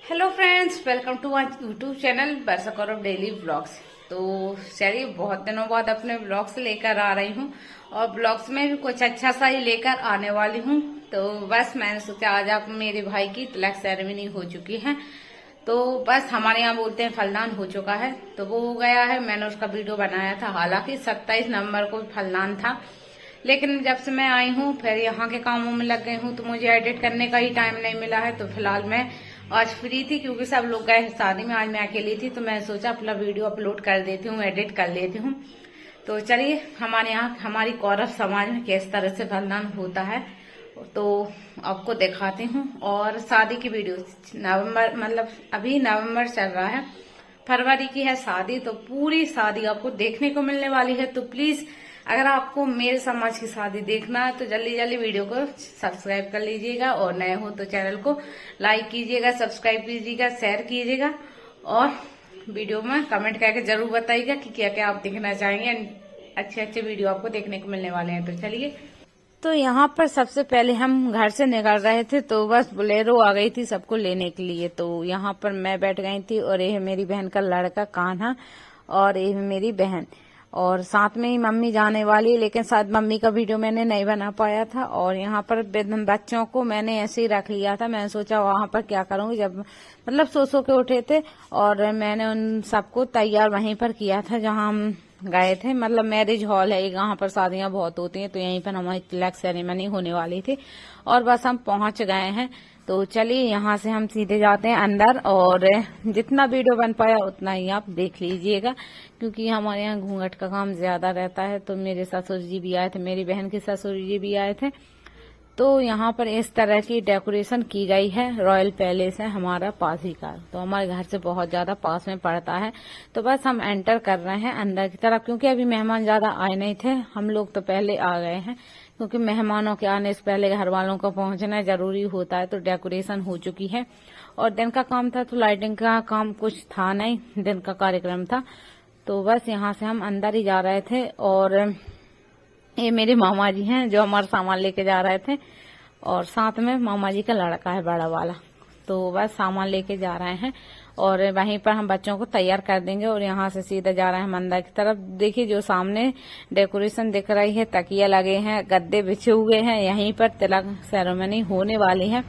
Hello friends, welcome to my YouTube channel Varsha Kaurav daily vlogs. तो चलिए, बहुत दिनों बाद अपने व्लॉग्स लेकर आ रही हूँ और ब्लॉग्स में भी कुछ अच्छा सा ही लेकर आने वाली हूँ। तो बस मैंने सोचा आज आप मेरे भाई की तिलक सेरेमनी हो चुकी है, तो बस हमारे यहाँ बोलते हैं फलदान हो चुका है, तो वो हो गया है। मैंने उसका वीडियो बनाया था, हालांकि 27 नवंबर को फलदान था, लेकिन जब से मैं आई हूँ फिर यहाँ के कामों में लग गई हूँ, तो मुझे एडिट करने का ही टाइम नहीं मिला है। तो फिलहाल मैं आज फ्री थी क्योंकि सब लोग गए शादी में, आज मैं अकेली थी, तो मैं सोचा अपना वीडियो अपलोड कर देती हूँ, एडिट कर लेती हूँ। तो चलिए, हमारे यहाँ हमारी कौरव समाज में किस तरह से फलदान होता है तो आपको दिखाती हूँ। और शादी की वीडियो नवंबर, मतलब अभी नवंबर चल रहा है, फरवरी की है शादी, तो पूरी शादी आपको देखने को मिलने वाली है। तो प्लीज अगर आपको मेरे समाज की शादी देखना है तो जल्दी जल्दी वीडियो को सब्सक्राइब कर लीजिएगा, और नए हो तो चैनल को लाइक कीजिएगा, सब्सक्राइब कीजिएगा, शेयर कीजिएगा, और वीडियो में कमेंट करके जरूर बताइएगा कि क्या क्या आप देखना चाहेंगे। अच्छे अच्छे वीडियो आपको देखने को मिलने वाले हैं। तो चलिए, तो यहाँ पर सबसे पहले हम घर से निकल रहे थे, तो बस बोलेरो आ गई थी सबको लेने के लिए। तो यहाँ पर मैं बैठ गई थी, और ये है मेरी बहन का लड़का कान्हा, और ये है मेरी बहन, और साथ में ही मम्मी जाने वाली है, लेकिन शायद मम्मी का वीडियो मैंने नहीं बना पाया था। और यहाँ पर बच्चों को मैंने ऐसे ही रख लिया था, मैंने सोचा वहां पर क्या करूंगी, जब मतलब सो के उठे थे, और मैंने उन सबको तैयार वहीं पर किया था जहां हम गए थे। मतलब मैरिज हॉल है, यहाँ पर शादियां बहुत होती हैं, तो यहीं पर हमारी तिलक सेरेमनी होने वाली थी, और बस हम पहुंच गए हैं। तो चलिए, यहाँ से हम सीधे जाते हैं अंदर, और जितना वीडियो बन पाया उतना ही आप देख लीजिएगा, क्योंकि हमारे यहाँ घूंघट का काम ज्यादा रहता है। तो मेरे ससुर जी भी आए थे, मेरी बहन के ससुर जी भी आए थे। तो यहाँ पर इस तरह की डेकोरेशन की गई है। रॉयल पैलेस है हमारा पास ही का, तो हमारे घर से बहुत ज्यादा पास में पड़ता है। तो बस हम एंटर कर रहे हैं अंदर की तरफ, क्योंकि अभी मेहमान ज्यादा आए नहीं थे, हम लोग तो पहले आ गए हैं, क्योंकि मेहमानों के आने से पहले घर वालों को पहुंचना जरूरी होता है। तो डेकोरेशन हो चुकी है, और दिन का काम था, तो लाइटिंग का काम कुछ था नहीं, दिन का कार्यक्रम था। तो बस यहाँ से हम अंदर ही जा रहे थे, और ये मेरे मामा जी हैं जो हमारा सामान लेके जा रहे थे, और साथ में मामा जी का लड़का है बड़ा वाला। तो बस सामान लेके जा रहे हैं, और वहीं पर हम बच्चों को तैयार कर देंगे, और यहाँ से सीधा जा रहे हैं मंदिर की तरफ। देखिए, जो सामने डेकोरेशन दिख रही है, तकिया लगे हैं, गद्दे बिछे हुए हैं, यहीं पर तिलक सेरेमनी होने वाली है।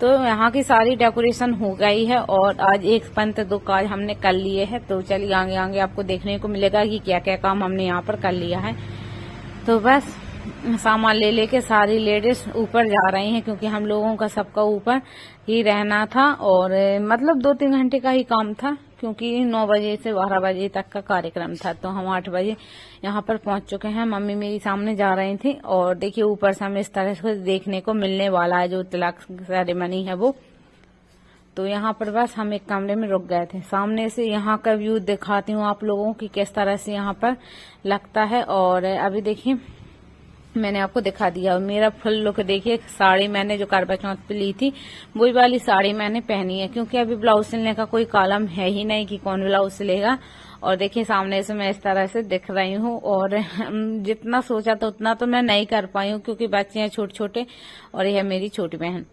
तो यहाँ की सारी डेकोरेशन हो गई है, और आज एक पंथ दो काज हमने कर लिए हैं। तो चलिए, आगे आगे आपको देखने को मिलेगा कि क्या क्या काम हमने यहाँ पर कर लिया है। तो बस सामान ले लेके सारी लेडीज ऊपर जा रही हैं, क्योंकि हम लोगों का सबका ऊपर ही रहना था, और मतलब 2-3 घंटे का ही काम था, क्योंकि 9 बजे से 12 बजे तक का कार्यक्रम था। तो हम 8 बजे यहाँ पर पहुंच चुके हैं। मम्मी मेरी सामने जा रही थी, और देखिए ऊपर से हमें इस तरह से देखने को मिलने वाला है जो तिलक सेरेमनी है वो। तो यहाँ पर बस हम एक कमरे में रुक गए थे। सामने से यहाँ का व्यू दिखाती हूँ आप लोगों की किस तरह से यहाँ पर लगता है। और अभी देखिए, मैंने आपको दिखा दिया मेरा फुल लुक। देखिए, साड़ी मैंने जो करवा चौथ पे ली थी वही वाली साड़ी मैंने पहनी है, क्योंकि अभी ब्लाउज सिलने का कोई कॉलम है ही नहीं कि कौन ब्लाउज सिलेगा। और देखिए, सामने से मैं इस तरह से दिख रही हूँ, और जितना सोचा था उतना तो मैं नहीं कर पाई हूँ, क्योंकि बच्चे हैं छोटे छोटे, और यह है मेरी छोटी बहन।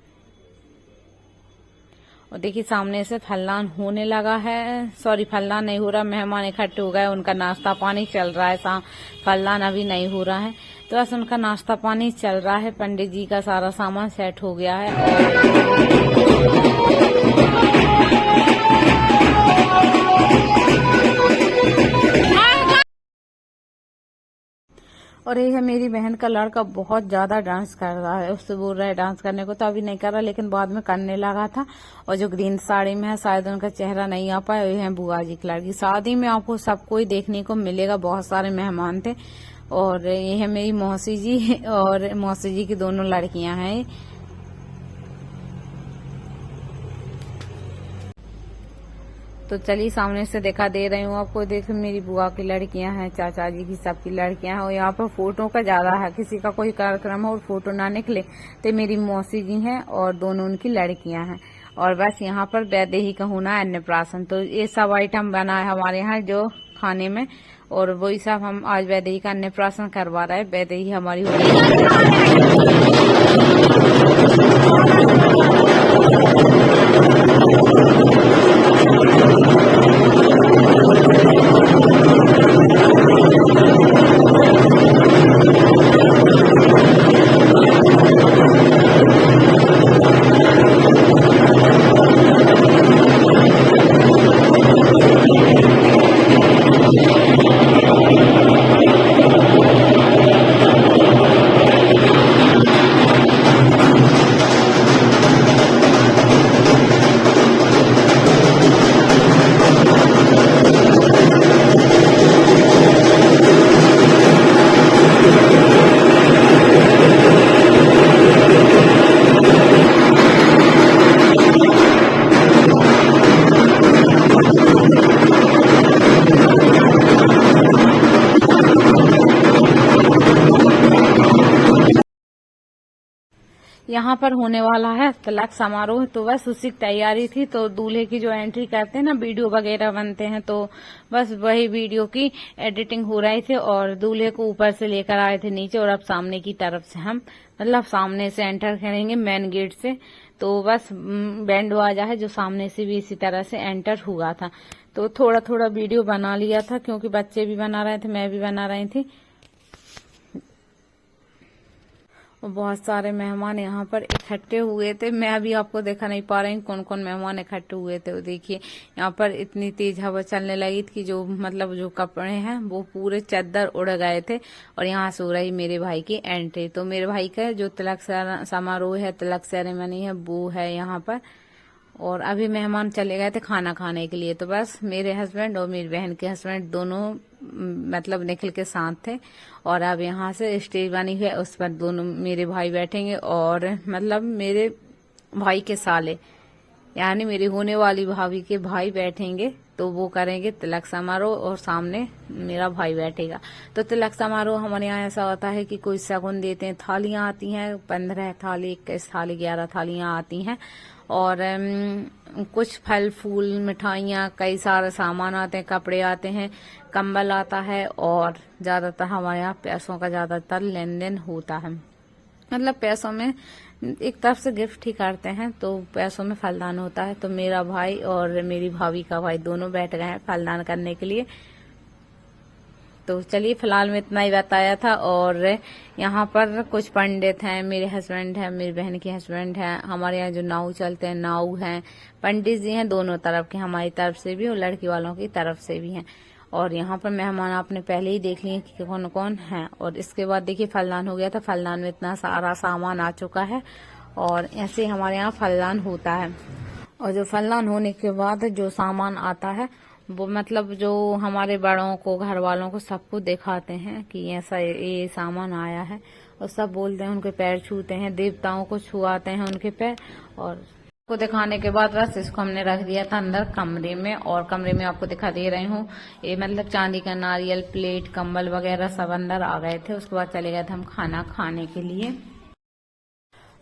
और देखिए, सामने से फलदान होने लगा है, सॉरी फलदान नहीं हो रहा, मेहमान इकट्ठे हो गए, उनका नाश्ता पानी चल रहा है। फलदान अभी नहीं हो रहा है, तो बस उनका नाश्ता पानी चल रहा है। पंडित जी का सारा सामान सेट हो गया है, और ये है मेरी बहन का लड़का, बहुत ज्यादा डांस कर रहा है। उससे बोल रहा है डांस करने को, तो अभी नहीं कर रहा, लेकिन बाद में करने लगा था। और जो ग्रीन साड़ी में है, शायद उनका चेहरा नहीं आ पाया, ये है बुआ जी की लड़की। शादी में आपको सबको ही देखने को मिलेगा, बहुत सारे मेहमान थे। और ये है मेरी मौसी जी, और मौसी जी की दोनों लड़कियां हैं। तो चलिए, सामने से दिखा दे रही हूँ आपको। देखो, मेरी बुआ की लड़कियां हैं, चाचा जी की सबकी लड़कियां हैं। और यहाँ पर फोटो का ज्यादा है, किसी का कोई कार्यक्रम हो और फोटो ना निकले तो मेरी मौसी जी हैं और दोनों उनकी लड़कियां हैं। और बस यहाँ पर वैदेही का होना है, अन्नप्राशन। तो ये सब आइटम बना है हमारे यहाँ जो खाने में, और वही सब हम आज वैदेही का अन्नप्राशन करवा रहे हैं। वैदेही हमारी हो यहाँ पर होने वाला है तिलक समारोह, तो बस उसी की तैयारी थी। तो दूल्हे की जो एंट्री करते हैं ना, वीडियो वगैरह बनते हैं, तो बस वही वीडियो की एडिटिंग हो रही थी और दूल्हे को ऊपर से लेकर आए थे नीचे, और अब सामने की तरफ से हम मतलब सामने से एंटर करेंगे मेन गेट से। तो बस बैंड बाजा है जो सामने से भी इसी तरह से एंटर हुआ था। तो थोड़ा थोड़ा वीडियो बना लिया था क्योंकि बच्चे भी बना रहे थे, मैं भी बना रही थी। और बहुत सारे मेहमान यहाँ पर इकट्ठे हुए थे। मैं अभी आपको दिखा नहीं पा रही हूँ कौन कौन मेहमान इकट्ठे हुए थे। वो देखिए यहाँ पर इतनी तेज हवा चलने लगी थी कि जो मतलब जो कपड़े हैं वो पूरे चादर उड़ गए थे। और यहाँ से हो रही मेरे भाई की एंट्री। तो मेरे भाई का जो तिलक समारोह है, तिलक सेरेमनी है, वो है यहाँ पर। और अभी मेहमान चले गए थे खाना खाने के लिए। तो बस मेरे हस्बैंड और मेरी बहन के हस्बैंड दोनों मतलब निखिल के साथ थे। और अब यहाँ से स्टेज बनी हुई है, उस पर दोनों मेरे भाई बैठेंगे और मतलब मेरे भाई के साले यानी मेरी होने वाली भाभी के भाई बैठेंगे। तो वो करेंगे तिलक समारोह और सामने मेरा भाई बैठेगा। तो तिलक समारोह हमारे यहाँ ऐसा होता है कि कोई शगुन देते हैं, थालियां आती हैं 15 थाली, 21 थाली, 11 थालियां आती हैं। और कुछ फल फूल मिठाइयाँ, कई सारे सामान आते हैं, कपड़े आते हैं, कंबल आता है। और ज्यादातर हमारे यहाँ पैसों का ज्यादातर लेन देन होता है। मतलब पैसों में एक तरफ से गिफ्ट ही करते हैं, तो पैसों में फलदान होता है। तो मेरा भाई और मेरी भाभी का भाई दोनों बैठ गए हैं फलदान करने के लिए। तो चलिए फिलहाल में इतना ही बताया था। और यहाँ पर कुछ पंडित हैं, मेरे हस्बैंड हैं, मेरी बहन के हस्बैंड हैं, हमारे यहाँ जो नाव चलते हैं नाव हैं, पंडित जी हैं दोनों तरफ के, हमारी तरफ से भी और लड़की वालों की तरफ से भी हैं। और यहाँ पर मेहमान आपने पहले ही देख लिए कि कौन कौन है। और इसके बाद देखिए फलदान हो गया था। फलदान में इतना सारा सामान आ चुका है और ऐसे हमारे यहाँ फलदान होता है। और जो फलदान होने के बाद जो सामान आता है वो मतलब जो हमारे बड़ों को, घर वालों को, सबको दिखाते हैं कि ऐसा ये सामान आया है। और सब बोलते हैं, उनके पैर छूते हैं, देवताओं को छुआते हैं उनके पैर। और को दिखाने के बाद बस इसको हमने रख दिया था अंदर कमरे में। और कमरे में आपको दिखा दे रही हूँ, ये मतलब चांदी का नारियल, प्लेट, कंबल वगैरह सब अंदर आ गए थे। उसके बाद चले गए थे हम खाना खाने के लिए।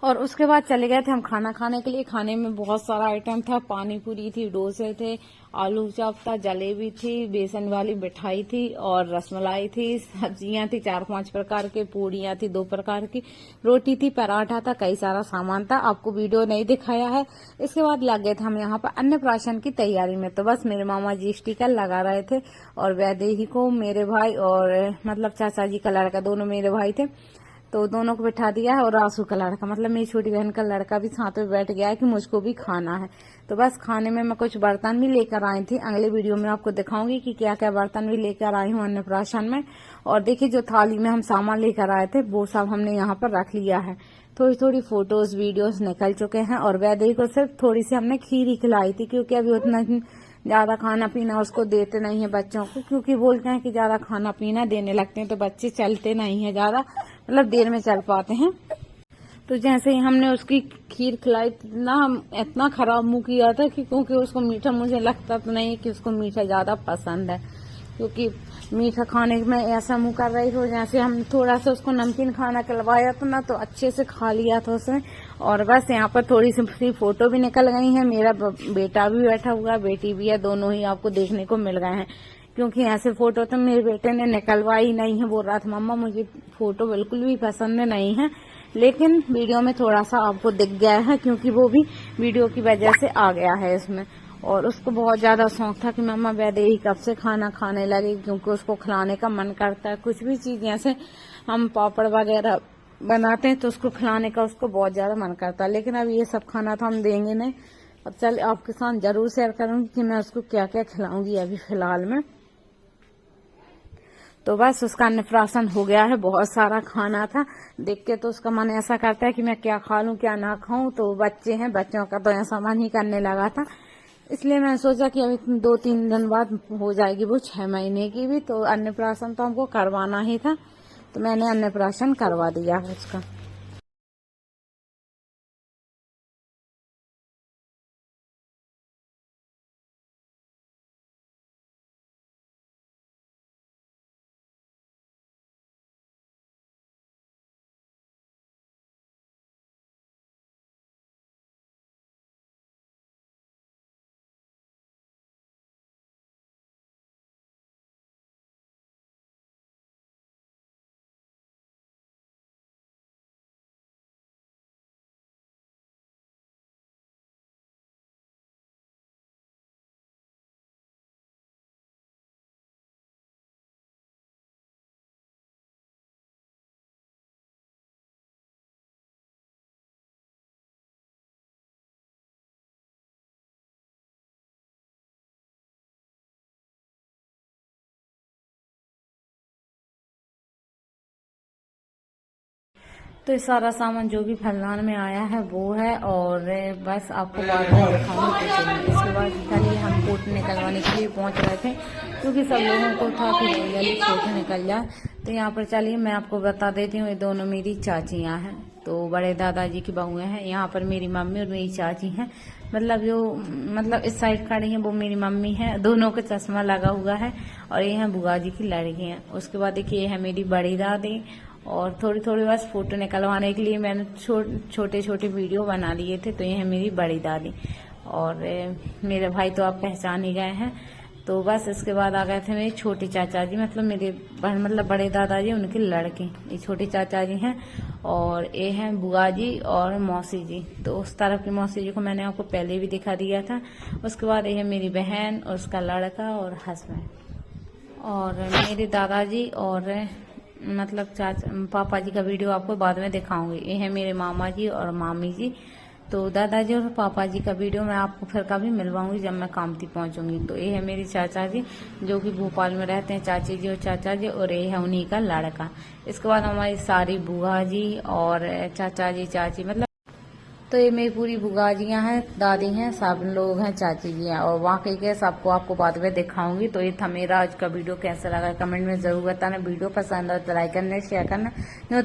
और उसके बाद चले गए थे हम खाना खाने के लिए। खाने में बहुत सारा आइटम था, पानी पूरी थी, डोसे थे, आलू चॉप था, जलेबी थी, बेसन वाली मिठाई थी और रसमलाई थी, सब्जियां थी 4-5 प्रकार के, पूड़ियां थी 2 प्रकार की, रोटी थी, पराठा था, कई सारा सामान था। आपको वीडियो नहीं दिखाया है। इसके बाद लग गए थे हम यहाँ पर अन्नप्राशन की तैयारी में। तो बस मेरे मामा जी स्टिकर लगा रहे थे और वैदेही को मेरे भाई और मतलब चाचा जी का लड़का, दोनों मेरे भाई थे, तो दोनों को बिठा दिया है। और आंसू का लड़का मतलब मेरी छोटी बहन का लड़का भी साथ में बैठ गया है कि मुझको भी खाना है। तो बस खाने में मैं कुछ बर्तन भी लेकर आई थी, अगले वीडियो में आपको दिखाऊंगी कि क्या क्या बर्तन भी लेकर आई हूँ अन्नप्राशन में। और देखिए जो थाली में हम सामान लेकर आए थे वो सब हमने यहाँ पर रख लिया है। थोड़ी थोड़ी फोटोज वीडियोस निकल चुके हैं। और वैदेही को सिर्फ थोड़ी सी हमने खीर ही खिलाई थी क्योंकि अभी उतना ज्यादा खाना पीना उसको देते नहीं है बच्चों को, क्योंकि बोलते हैं कि ज्यादा खाना पीना देने लगते हैं तो बच्चे चलते नहीं है ज्यादा, मतलब देर में चल पाते हैं। तो जैसे ही हमने उसकी खीर खिलाई ना, हम इतना खराब मुंह किया था कि क्योंकि उसको मीठा, मुझे लगता तो नहीं कि उसको मीठा ज्यादा पसंद है, क्योंकि मीठा खाने में ऐसा मुंह कर रही थी जैसे हम थोड़ा सा उसको नमकीन खाना खिलवाया था ना, तो अच्छे से खा लिया था उसने। और बस यहाँ पर थोड़ी सी फोटो भी निकल गई है। मेरा बेटा भी बैठा हुआ है, बेटी भी है, दोनों ही आपको देखने को मिल गए हैं। क्योंकि ऐसे फोटो तो मेरे बेटे ने निकलवाई नहीं है, बोल रहा था मम्मा मुझे फोटो बिल्कुल भी पसंद नहीं है, लेकिन वीडियो में थोड़ा सा आपको दिख गया है क्योंकि वो भी वीडियो की वजह से आ गया है इसमें। और उसको बहुत ज्यादा शौक था कि मम्मा वैदेही कब से खाना खाने लगे, क्योंकि उसको खिलाने का मन करता है। कुछ भी चीज जैसे हम पापड़ वगैरह बनाते हैं तो उसको खिलाने का उसको बहुत ज्यादा मन करता है। लेकिन अब ये सब खाना तो हम देंगे नहीं। अब चल आपके साथ जरूर शेयर करूंगी कि मैं उसको क्या क्या खिलाऊंगी अभी फिलहाल में। तो बस उसका अन्नप्राशन हो गया है। बहुत सारा खाना था, देख के तो उसका मन ऐसा करता है कि मैं क्या खा लूं क्या ना खाऊं। तो बच्चे हैं, बच्चों का तो ऐसा मन ही करने लगा था, इसलिए मैंने सोचा कि अभी 2-3 दिन बाद हो जाएगी वो 6 महीने की भी, तो अन्नप्राशन तो हमको करवाना ही था। तो मैंने अन्नप्राशन करवा दिया उसका। तो ये सारा सामान जो भी फलदान में आया है वो है, और बस आपको बाद में दिखाऊंगी कुछ नहीं। इसके बाद चलिए हम फोटो निकलवाने के लिए पहुंच रहे थे, क्योंकि सब लोगों को था कि जल्दी फोटो निकल जाए। तो यहाँ पर चलिए मैं आपको बता देती हूँ, ये दोनों मेरी चाचियाँ हैं, तो बड़े दादाजी की बहुएं हैं। यहाँ पर मेरी मम्मी और मेरी चाची हैं, मतलब इस साइड खड़ी हैं वो मेरी मम्मी है, दोनों का चश्मा लगा हुआ है, और ये है बुआ जी की लड़की हैं। उसके बाद देखिए ये है मेरी बड़ी दादी, और थोड़ी थोड़ी बस फोटो निकलवाने के लिए मैंने छोटे छोटे वीडियो बना लिए थे। तो ये है मेरी बड़ी दादी, और मेरे भाई तो आप पहचान ही गए हैं। तो बस इसके बाद आ गए थे मेरे छोटे चाचा जी, मतलब बड़े दादाजी, उनके लड़के, ये छोटे चाचा जी हैं, और ये हैं बुआ जी और मौसी जी। तो उस तरफ की मौसी जी को मैंने आपको पहले भी दिखा दिया था। उसके बाद ये है मेरी बहन और उसका लड़का और हस्बैंड, और मेरे दादाजी और पापा जी का वीडियो आपको बाद में दिखाऊंगी। ये है मेरे मामा जी और मामी जी। तो दादाजी और पापा जी का वीडियो मैं आपको फिर कभी मिलवाऊंगी जब मैं कामती पहुंचूंगी। तो ये है मेरी चाचा जी जो कि भोपाल में रहते हैं, चाची जी और चाचा जी, और ये है उन्हीं का लड़का। इसके बाद हमारी सारी बुआ जी और चाचा जी, चाची, तो ये मेरी पूरी बुआ जियाँ हैं, दादी हैं, सब लोग हैं, चाची जी हैं, और वाकई के सबको आपको बाद में दिखाऊंगी। तो ये था मेरा आज का वीडियो, कैसा लगा कमेंट में जरूर बताना। वीडियो पसंद आए तो लाइक करना, शेयर करना, नहीं तो